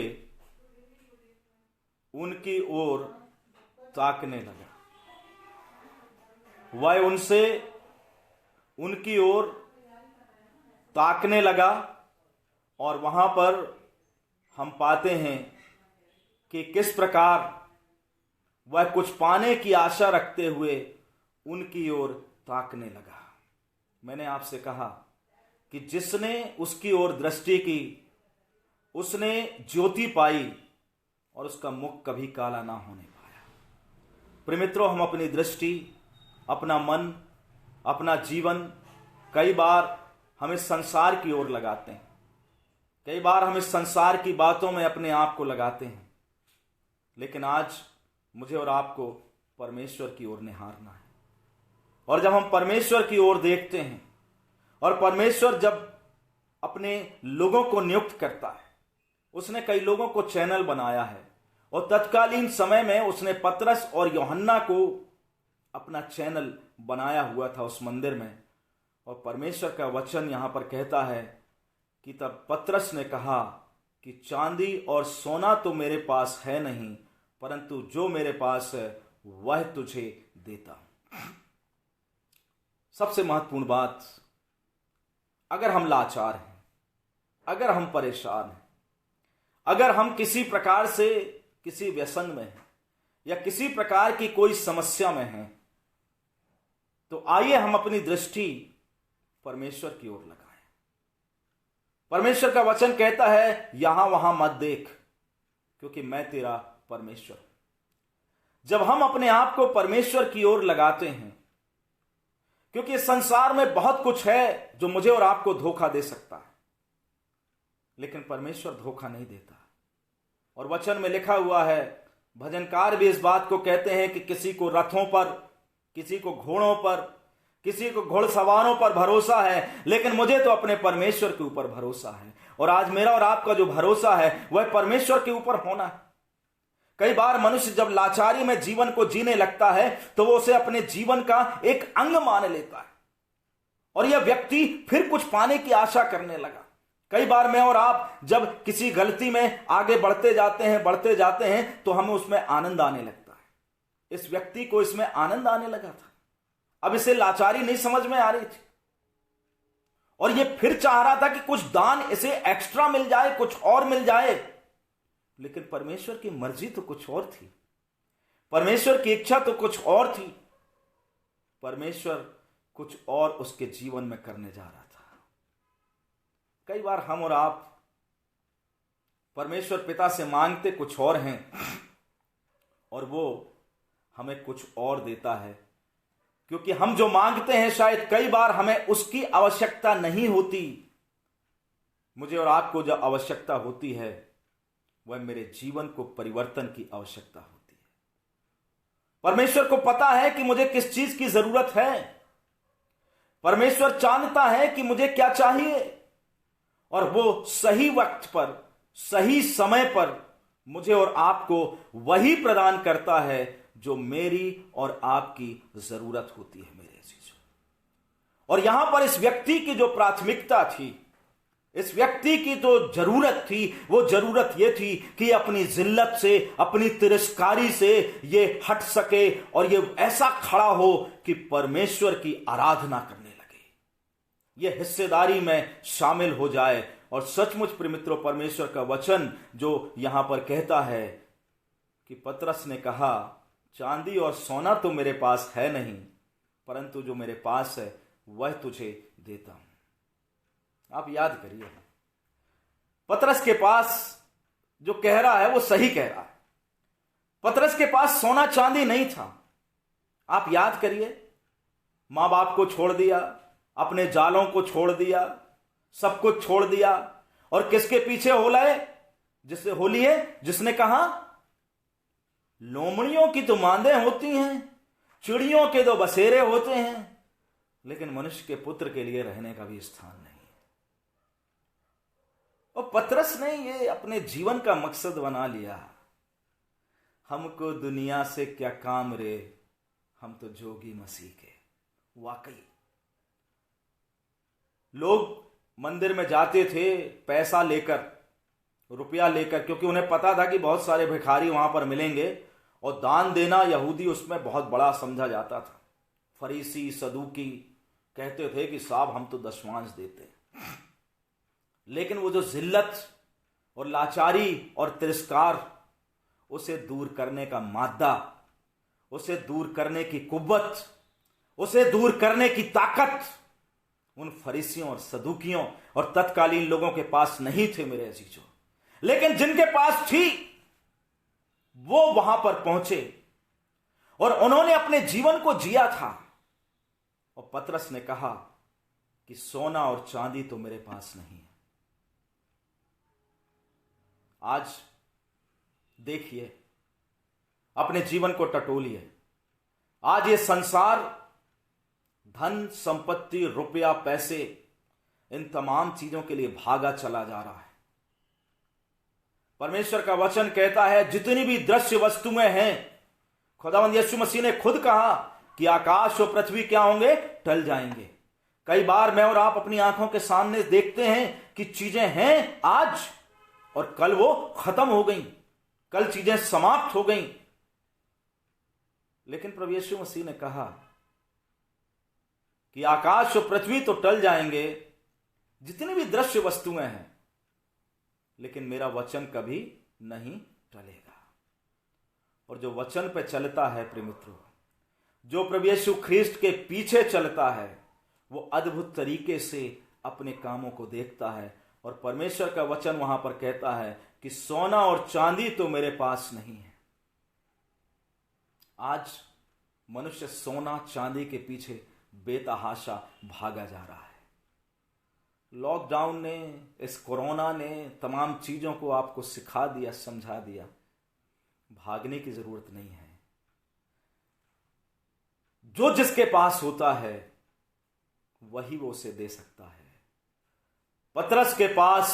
उनकी ओर ताकने लगा। वह उनसे उनकी ओर ताकने लगा और वहां पर हम पाते हैं कि किस प्रकार वह कुछ पाने की आशा रखते हुए उनकी ओर ताकने लगा। मैंने आपसे कहा कि जिसने उसकी ओर दृष्टि की उसने ज्योति पाई और उसका मुख कभी काला ना होने पाया। प्रिय मित्रों, हम अपनी दृष्टि, अपना मन, अपना जीवन कई बार हम इस संसार की ओर लगाते हैं, कई बार हम इस संसार की बातों में अपने आप को लगाते हैं, लेकिन आज मुझे और आपको परमेश्वर की ओर निहारना है। और जब हम परमेश्वर की ओर देखते हैं और परमेश्वर जब अपने लोगों को नियुक्त करता है, उसने कई लोगों को चैनल बनाया है और तत्कालीन समय में उसने पतरस और यूहन्ना को अपना चैनल बनाया हुआ था उस मंदिर में। और परमेश्वर का वचन यहां पर कहता है कि तब पतरस ने कहा कि चांदी और सोना तो मेरे पास है नहीं, परंतु जो मेरे पास है वह तुझे देता हूं। सबसे महत्वपूर्ण बात, अगर हम लाचार हैं, अगर हम परेशान हैं, अगर हम किसी प्रकार से किसी व्यसन में हैं या किसी प्रकार की कोई समस्या में हैं, तो आइए हम अपनी दृष्टि परमेश्वर की ओर लगाएं। परमेश्वर का वचन कहता है, यहां वहां मत देख, क्योंकि मैं तेरा परमेश्वर हूं। जब हम अपने आप को परमेश्वर की ओर लगाते हैं, क्योंकि इस संसार में बहुत कुछ है जो मुझे और आपको धोखा दे सकता है, लेकिन परमेश्वर धोखा नहीं देता। और वचन में लिखा हुआ है, भजनकार भी इस बात को कहते हैं कि किसी को रथों पर, किसी को घोड़ों पर, किसी को घुड़सवारों पर भरोसा है, लेकिन मुझे तो अपने परमेश्वर के ऊपर भरोसा है। और आज मेरा और आपका जो भरोसा है वह परमेश्वर के ऊपर होना है, कई बार मनुष्य जब लाचारी में जीवन को जीने लगता है तो वो उसे अपने जीवन का एक अंग मान लेता है और यह व्यक्ति फिर कुछ पाने की आशा करने लगा। कई बार मैं और आप जब किसी गलती में आगे बढ़ते जाते हैं तो हमें उसमें आनंद आने लगता है। इस व्यक्ति को इसमें आनंद आने लगा था। अब इसे लाचारी नहीं समझ में आ रही थी और ये फिर चाह रहा था कि कुछ दान इसे एक्स्ट्रा मिल जाए, कुछ और मिल जाए। लेकिन परमेश्वर की मर्जी तो कुछ और थी, परमेश्वर की इच्छा तो कुछ और थी। परमेश्वर कुछ और उसके जीवन में करने जा रहा था। कई बार हम और आप परमेश्वर पिता से मांगते कुछ और हैं और वो हमें कुछ और देता है, क्योंकि हम जो मांगते हैं शायद कई बार हमें उसकी आवश्यकता नहीं होती। मुझे और आपको जो आवश्यकता होती है वह मेरे जीवन को परिवर्तन की आवश्यकता होती है। परमेश्वर को पता है कि मुझे किस चीज की जरूरत है। परमेश्वर जानता है कि मुझे क्या चाहिए और वो सही वक्त पर, सही समय पर मुझे और आपको वही प्रदान करता है जो मेरी और आपकी जरूरत होती है मेरे अजीजों। और यहां पर इस व्यक्ति की जो प्राथमिकता थी, इस व्यक्ति की जो जरूरत थी, वो जरूरत ये थी कि अपनी जिल्लत से, अपनी तिरस्कारी से ये हट सके और ये ऐसा खड़ा हो कि परमेश्वर की आराधना करने लगे, ये हिस्सेदारी में शामिल हो जाए। और सचमुच प्रिय मित्रों, परमेश्वर का वचन जो यहां पर कहता है कि पतरस ने कहा, चांदी और सोना तो मेरे पास है नहीं, परंतु जो मेरे पास है वह तुझे देता हूं। आप याद करिए, पतरस के पास जो कह रहा है वो सही कह रहा है। पतरस के पास सोना चांदी नहीं था। आप याद करिए, मां बाप को छोड़ दिया, अपने जालों को छोड़ दिया, सब कुछ छोड़ दिया और किसके पीछे हो लिए? जिसने कहा लोमड़ियों की तो मांदें होती हैं, चिड़ियों के तो बसेरे होते हैं, लेकिन मनुष्य के पुत्र के लिए रहने का भी स्थान नहीं। और पतरस ने ये अपने जीवन का मकसद बना लिया, हमको दुनिया से क्या काम रे, हम तो जोगी मसीह के। वाकई लोग मंदिर में जाते थे पैसा लेकर, रुपया लेकर, क्योंकि उन्हें पता था कि बहुत सारे भिखारी वहां पर मिलेंगे और दान देना यहूदी उसमें बहुत बड़ा समझा जाता था। फरीसी सदूकी कहते थे कि साहब हम तो दशमांश देते हैं। लेकिन वो जो जिल्लत और लाचारी और तिरस्कार, उसे दूर करने का मादा, उसे दूर करने की कुव्वत, उसे दूर करने की ताकत उन फरीसियों और सदूकियों और तत्कालीन लोगों के पास नहीं थे मेरे अजीजों। लेकिन जिनके पास थी वो वहां पर पहुंचे और उन्होंने अपने जीवन को जिया था। और पतरस ने कहा कि सोना और चांदी तो मेरे पास नहीं है। आज देखिए, अपने जीवन को टटोलिए। आज ये संसार धन, संपत्ति, रुपया, पैसे, इन तमाम चीजों के लिए भागा चला जा रहा है। परमेश्वर का वचन कहता है जितनी भी दृश्य वस्तुएं हैं, खुदावंद यीशु मसीह ने खुद कहा कि आकाश और पृथ्वी क्या होंगे? टल जाएंगे। कई बार मैं और आप अपनी आंखों के सामने देखते हैं कि चीजें हैं आज और कल वो खत्म हो गई, कल चीजें समाप्त हो गई। लेकिन प्रभु यीशु मसीह ने कहा कि आकाश और पृथ्वी तो टल जाएंगे, जितनी भी दृश्य वस्तुएं हैं, लेकिन मेरा वचन कभी नहीं टलेगा। और जो वचन पे चलता है प्रिय मित्रों, जो प्रभु यीशु ख्रीस्त के पीछे चलता है, वो अद्भुत तरीके से अपने कामों को देखता है। और परमेश्वर का वचन वहां पर कहता है कि सोना और चांदी तो मेरे पास नहीं है। आज मनुष्य सोना चांदी के पीछे बेतहाशा भागा जा रहा है। लॉकडाउन ने, इस कोरोना ने तमाम चीजों को आपको सिखा दिया, समझा दिया। भागने की जरूरत नहीं है। जो जिसके पास होता है वही वो उसे दे सकता है। पतरस के पास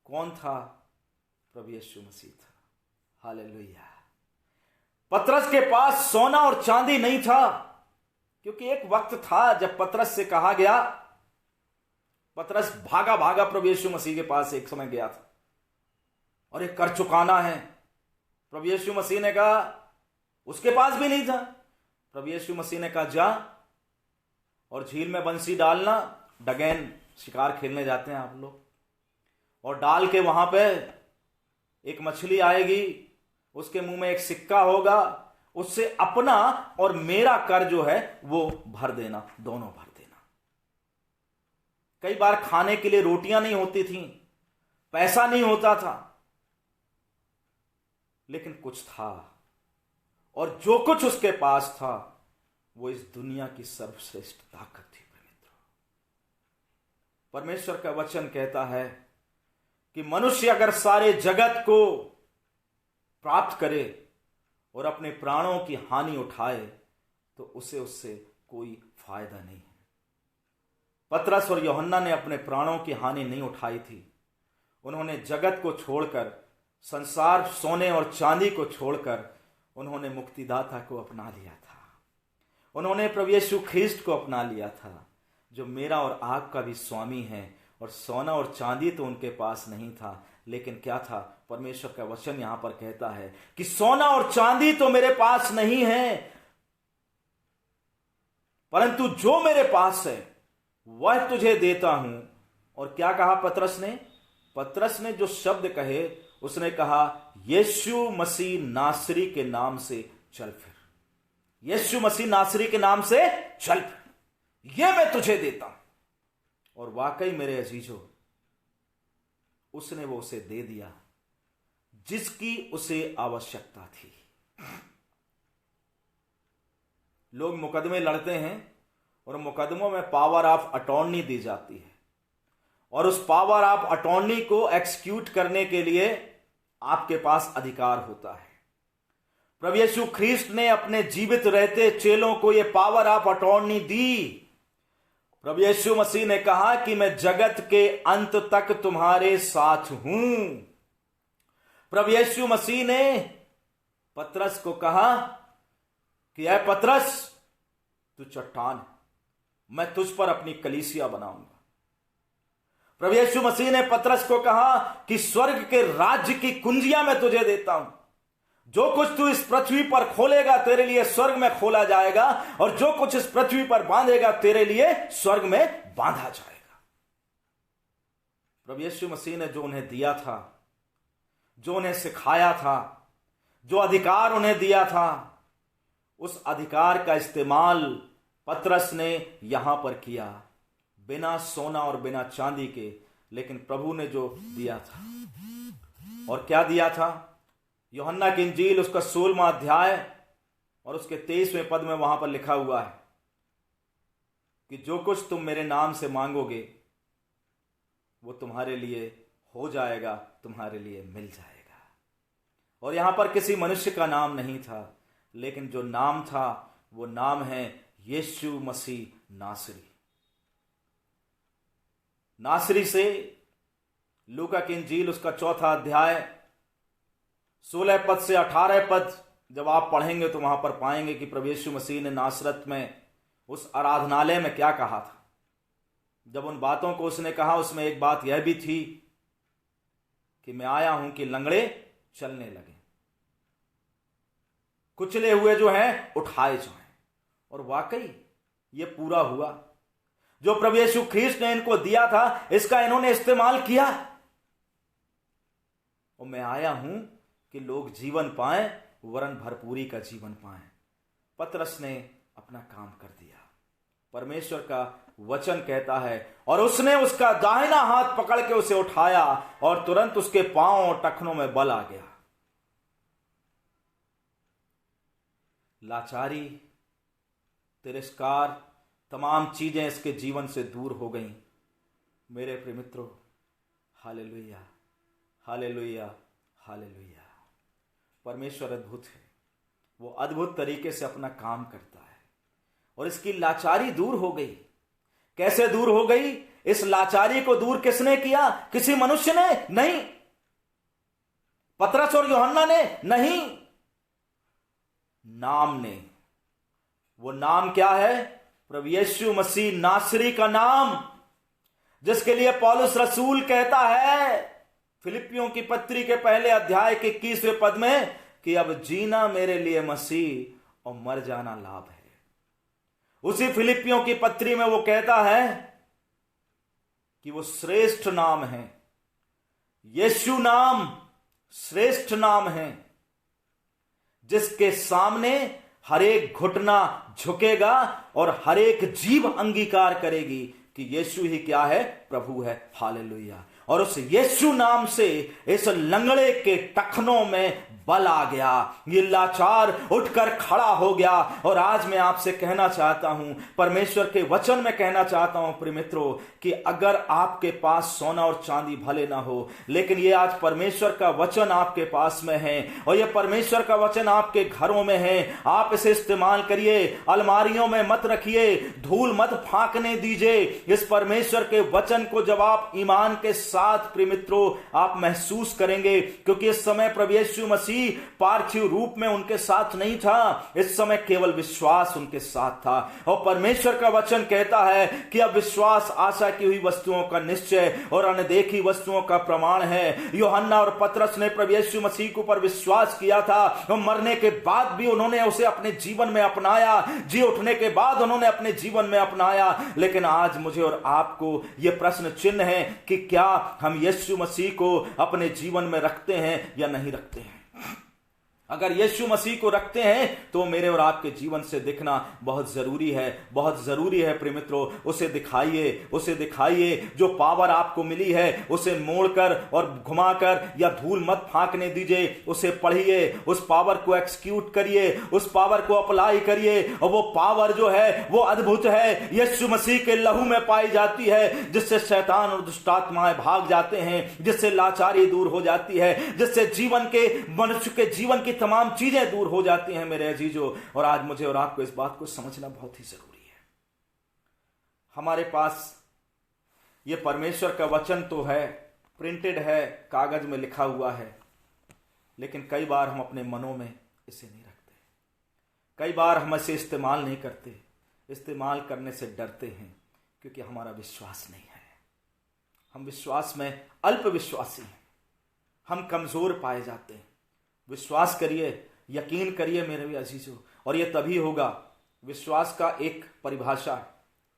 कौन था? प्रभु यीशु मसीह था। हालेलुया। पतरस के पास सोना और चांदी नहीं था, क्योंकि एक वक्त था जब पतरस से कहा गया, पतरस भागा भागा प्रभु यीशु मसीह के पास एक समय गया था और एक कर चुकाना है। प्रभु यीशु मसीह ने कहा, उसके पास भी नहीं था। प्रभु यीशु मसीह ने कहा, जा और झील में बंसी डालना, डगैन शिकार खेलने जाते हैं आप लोग, और डाल के वहां पे एक मछली आएगी, उसके मुंह में एक सिक्का होगा, उससे अपना और मेरा कर जो है वो भर देना, दोनों भर देना। कई बार खाने के लिए रोटियां नहीं होती थी, पैसा नहीं होता था, लेकिन कुछ था, और जो कुछ उसके पास था वो इस दुनिया की सर्वश्रेष्ठ ताकत थी। परमेश्वर का वचन कहता है कि मनुष्य अगर सारे जगत को प्राप्त करे और अपने प्राणों की हानि उठाए तो उसे उससे कोई फायदा नहीं है। पतरस और यूहन्ना ने अपने प्राणों की हानि नहीं उठाई थी। उन्होंने जगत को छोड़कर, संसार, सोने और चांदी को छोड़कर उन्होंने मुक्तिदाता को अपना लिया था। उन्होंने प्रभु यीशु ख्रीस्त को अपना लिया था, जो मेरा और आपका भी स्वामी है। और सोना और चांदी तो उनके पास नहीं था, लेकिन क्या था? परमेश्वर का वचन यहां पर कहता है कि सोना और चांदी तो मेरे पास नहीं है, परंतु जो मेरे पास है वह तुझे देता हूं। और क्या कहा पतरस ने? पतरस ने जो शब्द कहे, उसने कहा, यीशु मसीह नासरी के नाम से चल फिर। यीशु मसीह नासरी के नाम से चल फिर, यह मैं तुझे देता हूं। और वाकई मेरे अजीजों, उसने वो उसे दे दिया जिसकी उसे आवश्यकता थी। लोग मुकदमे लड़ते हैं और मुकदमों में पावर ऑफ अटॉर्नी दी जाती है, और उस पावर ऑफ अटॉर्नी को एक्सिक्यूट करने के लिए आपके पास अधिकार होता है। प्रभु यीशु ख्रीस्त ने अपने जीवित रहते चेलों को यह पावर ऑफ अटॉर्नी दी। प्रभु यीशु मसीह ने कहा कि मैं जगत के अंत तक तुम्हारे साथ हूं। प्रभु यीशु मसीह ने पतरस को कहा कि ऐ पतरस, तू चट्टान, मैं तुझ पर अपनी कलीसिया बनाऊंगा। प्रभु यीशु मसीह ने पतरस को कहा कि स्वर्ग के राज्य की कुंजियां मैं तुझे देता हूं। जो कुछ तू इस पृथ्वी पर खोलेगा तेरे लिए स्वर्ग में खोला जाएगा, और जो कुछ इस पृथ्वी पर बांधेगा तेरे लिए स्वर्ग में बांधा जाएगा। प्रभु यीशु मसीह ने जो उन्हें दिया था, जो उन्हें सिखाया था, जो अधिकार उन्हें दिया था, उस अधिकार का इस्तेमाल पतरस ने यहां पर किया, बिना सोना और बिना चांदी के। लेकिन प्रभु ने जो दिया था, और क्या दिया था? यूहन्ना की इंजील उसका 16वां अध्याय और उसके 23वें पद में वहां पर लिखा हुआ है कि जो कुछ तुम मेरे नाम से मांगोगे वो तुम्हारे लिए हो जाएगा, तुम्हारे लिए मिल जाएगा। और यहां पर किसी मनुष्य का नाम नहीं था, लेकिन जो नाम था वो नाम है यीशु मसीह नासरी। नासरी से लूका की इंजील उसका 4था अध्याय 16 पद से 18 पद जब आप पढ़ेंगे तो वहां पर पाएंगे कि प्रभु यीशु मसीह ने नासरत में उस आराधनालय में क्या कहा था। जब उन बातों को उसने कहा, उसमें एक बात यह भी थी कि मैं आया हूं कि लंगड़े चलने लगे, कुचले हुए जो हैं उठाए जाएं। और वाकई ये पूरा हुआ। जो प्रभु यीशु ख्रीस्त ने इनको दिया था, इसका इन्होंने इस्तेमाल किया। और मैं आया हूं कि लोग जीवन पाएं, वरन भरपूरी का जीवन पाएं। पतरस ने अपना काम कर दिया। परमेश्वर का वचन कहता है, और उसने उसका दाहिना हाथ पकड़ के उसे उठाया, और तुरंत उसके पांव और टखनों में बल आ गया। लाचारी, तिरस्कार, तमाम चीजें इसके जीवन से दूर हो गईं। मेरे प्रिय मित्रों, हालेलुया, हालेलुया, हालेलुया। परमेश्वर अद्भुत है। वो अद्भुत तरीके से अपना काम करता है, और इसकी लाचारी दूर हो गई। कैसे दूर हो गई? इस लाचारी को दूर किसने किया? किसी मनुष्य ने नहीं, पतरस और यूहन्ना ने नहीं, नाम ने। वो नाम क्या है? प्रभु यीशु मसीह नासरी का नाम, जिसके लिए पौलुस रसूल कहता है फिलिपियों की पत्री के पहले अध्याय के 21वें पद में कि अब जीना मेरे लिए मसीह और मर जाना लाभ है। उसी फिलिपियों की पत्री में वो कहता है कि वो श्रेष्ठ नाम है। यीशु नाम श्रेष्ठ नाम है, जिसके सामने हर एक घुटना झुकेगा और हर एक जीभ अंगीकार करेगी कि यीशु ही क्या है? प्रभु है। हालेलुया। और उस यीशु नाम से इस लंगड़े के टखनों में बल आ गया, ये लाचार उठकर खड़ा हो गया। और आज मैं आपसे कहना चाहता हूं, परमेश्वर के वचन में कहना चाहता हूं प्रिय मित्रों, कि अगर आपके पास सोना और चांदी भले ना हो, लेकिन ये आज परमेश्वर का वचन आपके पास में है और ये परमेश्वर का वचन आपके घरों में है, आप इसे इस्तेमाल करिए। अलमारियों में मत रखिए, धूल मत फांकने दीजिए। इस परमेश्वर के वचन को जब आप ईमान के साथ प्रिय मित्रों आप महसूस करेंगे, क्योंकि इस समय प्रभु यीशु मसीह पार्थिव रूप में उनके साथ नहीं था, इस समय केवल विश्वास उनके साथ था। और परमेश्वर का वचन कहता है कि अब विश्वास आशा की हुई वस्तुओं का निश्चय और अनदेखी वस्तुओं का प्रमाण है। यूहन्ना और पतरस ने प्रभु यीशु मसीह के ऊपर विश्वास किया था और मरने के बाद भी उन्होंने उसे अपने जीवन में अपनाया, जी उठने के बाद उन्होंने अपने जीवन में अपनाया। लेकिन आज मुझे और आपको यह प्रश्न चिन्ह है कि क्या हम यीशु मसीह को अपने जीवन में रखते हैं या नहीं रखते हैं। अगर यीशु मसीह को रखते हैं तो मेरे और आपके जीवन से दिखना बहुत जरूरी है, बहुत जरूरी है प्रिय मित्रों। उसे दिखाइए, उसे दिखाइए। जो पावर आपको मिली है उसे मोड़कर और घुमाकर या धूल मत फांकने दीजिए, उसे पढ़िए, उस पावर को एक्सक्यूट करिए, उस पावर को अप्लाई करिए। और वो पावर जो है वो अद्भुत है, यीशु मसीह के लहू में पाई जाती है, जिससे शैतान और दुष्टात्माएं भाग जाते हैं, जिससे लाचारी दूर हो जाती है, जिससे जीवन के मनुष्य के जीवन की तमाम चीजें दूर हो जाती हैं मेरे अजीजों। और आज मुझे और आपको इस बात को समझना बहुत ही जरूरी है। हमारे पास यह परमेश्वर का वचन तो है, प्रिंटेड है, कागज में लिखा हुआ है, लेकिन कई बार हम अपने मनों में इसे नहीं रखते, कई बार हम इसे इस्तेमाल नहीं करते, इस्तेमाल करने से डरते हैं क्योंकि हमारा विश्वास नहीं है। हम विश्वास में अल्प विश्वासी हैं, हम कमजोर पाए जाते हैं। विश्वास करिए, यकीन करिए मेरे भी अजीजों, और यह तभी होगा। विश्वास का एक परिभाषा,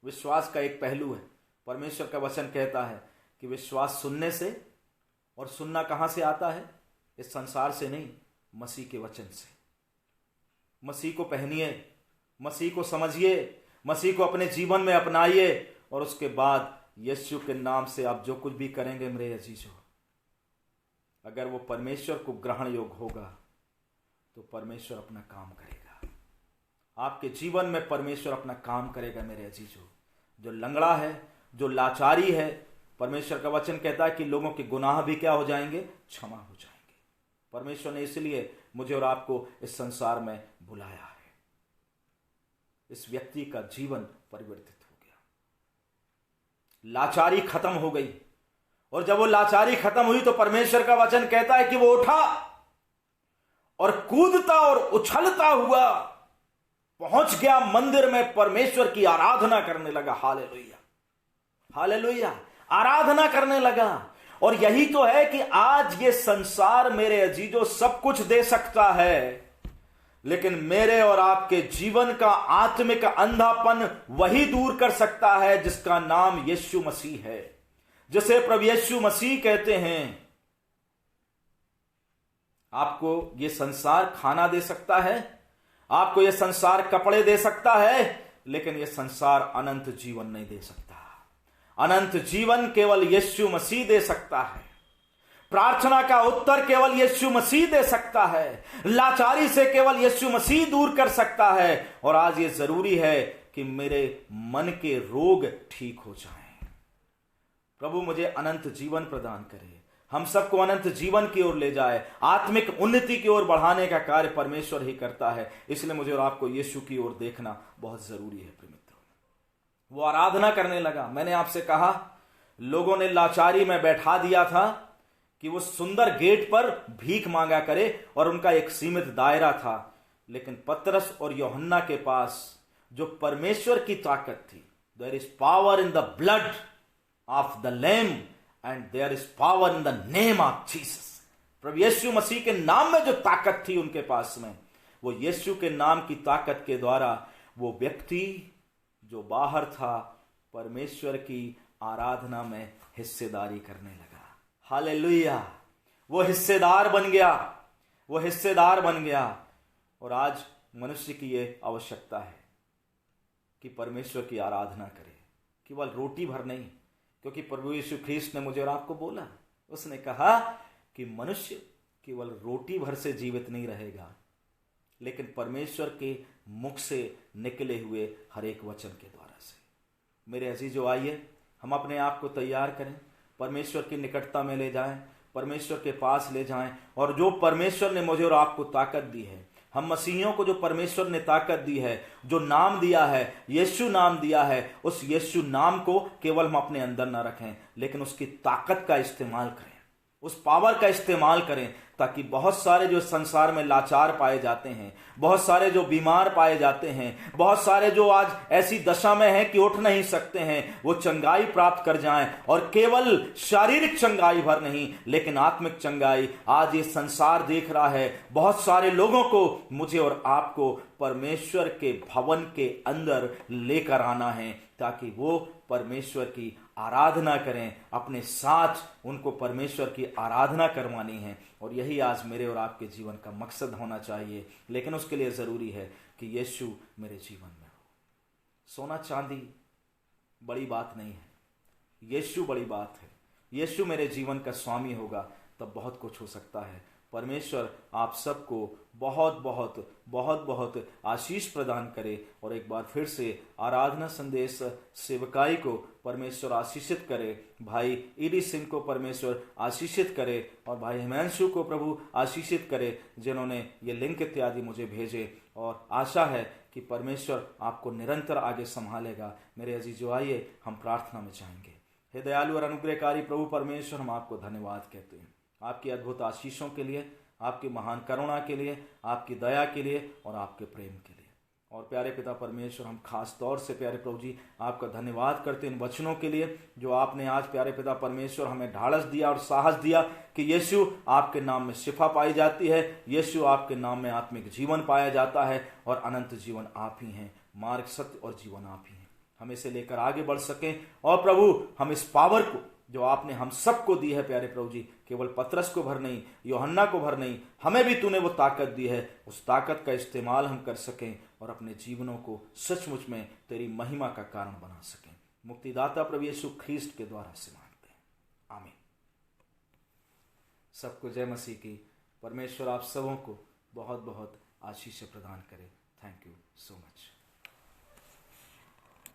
विश्वास का एक पहलू है। परमेश्वर का वचन कहता है कि विश्वास सुनने से, और सुनना कहां से आता है? इस संसार से नहीं, मसीह के वचन से। मसीह को पहनिए, मसीह को समझिए, मसीह को अपने जीवन में अपनाइए, और उसके बाद यीशु के नाम से आप जो कुछ भी करेंगे मेरे अजीजों, अगर वो परमेश्वर को ग्रहण योग्य होगा तो परमेश्वर अपना काम करेगा। आपके जीवन में परमेश्वर अपना काम करेगा मेरे अजीजों। जो लंगड़ा है, जो लाचारी है, परमेश्वर का वचन कहता है कि लोगों के गुनाह भी क्या हो जाएंगे? क्षमा हो जाएंगे। परमेश्वर ने इसलिए मुझे और आपको इस संसार में बुलाया है। इस व्यक्ति का जीवन परिवर्तित हो गया, लाचारी खत्म हो गई, और जब वो लाचारी खत्म हुई तो परमेश्वर का वचन कहता है कि वो उठा और कूदता और उछलता हुआ पहुंच गया मंदिर में, परमेश्वर की आराधना करने लगा। हालेलुया, हालेलुया, आराधना करने लगा। और यही तो है कि आज ये संसार मेरे अजीजों सब कुछ दे सकता है, लेकिन मेरे और आपके जीवन का आत्मिक अंधापन वही दूर कर सकता है जिसका नाम यीशु मसीह है, जिसे प्रभु यीशु मसीह कहते हैं। आपको ये संसार खाना दे सकता है, आपको ये संसार कपड़े दे सकता है, लेकिन ये संसार अनंत जीवन नहीं दे सकता। अनंत जीवन केवल यीशु मसीह दे सकता है। प्रार्थना का उत्तर केवल यीशु मसीह दे सकता है। लाचारी से केवल यीशु मसीह दूर कर सकता है। और आज ये जरूरी है कि मेरे मन के रोग ठीक हो जाएं। प्रभु मुझे अनंत जीवन प्रदान करे, हम सबको अनंत जीवन की ओर ले जाए, आत्मिक उन्नति की ओर बढ़ाने का कार्य परमेश्वर ही करता है। इसलिए मुझे और आपको यीशु की ओर देखना बहुत जरूरी है। प्रिय मित्रों, वो आराधना करने लगा। मैंने आपसे कहा, लोगों ने लाचारी में बैठा दिया था कि वो सुंदर गेट पर भीख मांगा करे और उनका एक सीमित दायरा था। लेकिन पतरस और यूहन्ना के पास जो परमेश्वर की ताकत थी, there is power in the blood of the lamb and there is power in the name of Jesus. प्रभु यीशु मसीह के नाम में जो ताकत थी उनके पास में, वो यीशु के नाम की ताकत के द्वारा वो व्यक्ति जो बाहर था परमेश्वर की आराधना में हिस्सेदारी करने लगा। हालेलुया, वो हिस्सेदार बन गया, वो हिस्सेदार बन गया। और आज मनुष्य की ये आवश्यकता है कि परमेश्वर की आराधना करे, केवल रोटी भर नहीं, क्योंकि प्रभु यीशु ख्रीस्त ने मुझे और आपको बोला, उसने कहा कि मनुष्य केवल रोटी भर से जीवित नहीं रहेगा, लेकिन परमेश्वर के मुख से निकले हुए हर एक वचन के द्वारा से। मेरे अजीजों, आइए हम अपने आप को तैयार करें, परमेश्वर की निकटता में ले जाएं, परमेश्वर के पास ले जाएं। और जो परमेश्वर ने मुझे और आपको ताकत दी है, हम मसीहियों को जो परमेश्वर ने ताकत दी है, जो नाम दिया है, यीशु नाम दिया है, उस यीशु नाम को केवल हम अपने अंदर ना रखें, लेकिन उसकी ताकत का इस्तेमाल करें, उस पावर का इस्तेमाल करें, ताकि बहुत सारे जो संसार में लाचार पाए जाते हैं, बहुत सारे जो बीमार पाए जाते हैं, बहुत सारे जो आज ऐसी दशा में हैं कि उठ नहीं सकते हैं, वो चंगाई प्राप्त कर जाएं। और केवल शारीरिक चंगाई भर नहीं, लेकिन आत्मिक चंगाई। आज ये संसार देख रहा है, बहुत सारे लोगों को, मुझे और आपको परमेश्वर के भवन के अंदर लेकर आना है, ताकि वो परमेश्वर की आराधना करें, अपने साथ उनको परमेश्वर की आराधना करवानी है। और यही आज मेरे और आपके जीवन का मकसद होना चाहिए। लेकिन उसके लिए ज़रूरी है कि यीशु मेरे जीवन में हो। सोना चांदी बड़ी बात नहीं है, यीशु बड़ी बात है। यीशु मेरे जीवन का स्वामी होगा तब बहुत कुछ हो सकता है। परमेश्वर आप सबको बहुत बहुत बहुत बहुत आशीष प्रदान करे। और एक बार फिर से आराधना संदेश सेवकाई को परमेश्वर आशीषित करे, भाई ईडी सिंह को परमेश्वर आशीषित करे, और भाई हिमांशु को प्रभु आशीषित करे, जिन्होंने ये लिंक इत्यादि मुझे भेजे। और आशा है कि परमेश्वर आपको निरंतर आगे संभालेगा। मेरे अजीजों, आइए हम प्रार्थना में जाएंगे। हे दयालु और अनुग्रहकारी प्रभु परमेश्वर, हम आपको धन्यवाद कहते हैं आपकी अद्भुत आशीषों के लिए, आपकी महान करुणा के लिए, आपकी दया के लिए और आपके प्रेम के लिए। और प्यारे पिता परमेश्वर, हम खास तौर से प्यारे प्रभु जी आपका धन्यवाद करते हैं इन वचनों के लिए जो आपने आज प्यारे पिता परमेश्वर हमें ढाढ़स दिया और साहस दिया कि यीशु आपके नाम में शिफा पाई जाती है, यीशु आपके नाम में आत्मिक जीवन पाया जाता है, और अनंत जीवन आप ही हैं, मार्ग सत्य और जीवन आप ही हैं। हम इसे लेकर आगे बढ़ सकें। और प्रभु, हम इस पावर को जो आपने हम सबको दी है प्यारे प्रभु जी, केवल पतरस को भर नहीं, यूहन्ना को भर नहीं, हमें भी तूने वो ताकत दी है, उस ताकत का इस्तेमाल हम कर सकें और अपने जीवनों को सचमुच में तेरी महिमा का कारण बना सकें। मुक्तिदाता प्रभु यीशु ख्रीस्त के द्वारा से मांगते हैं, आमीन। सबको जय मसीह की। परमेश्वर आप सबों को बहुत बहुत आशीष प्रदान करे। Thank you so much.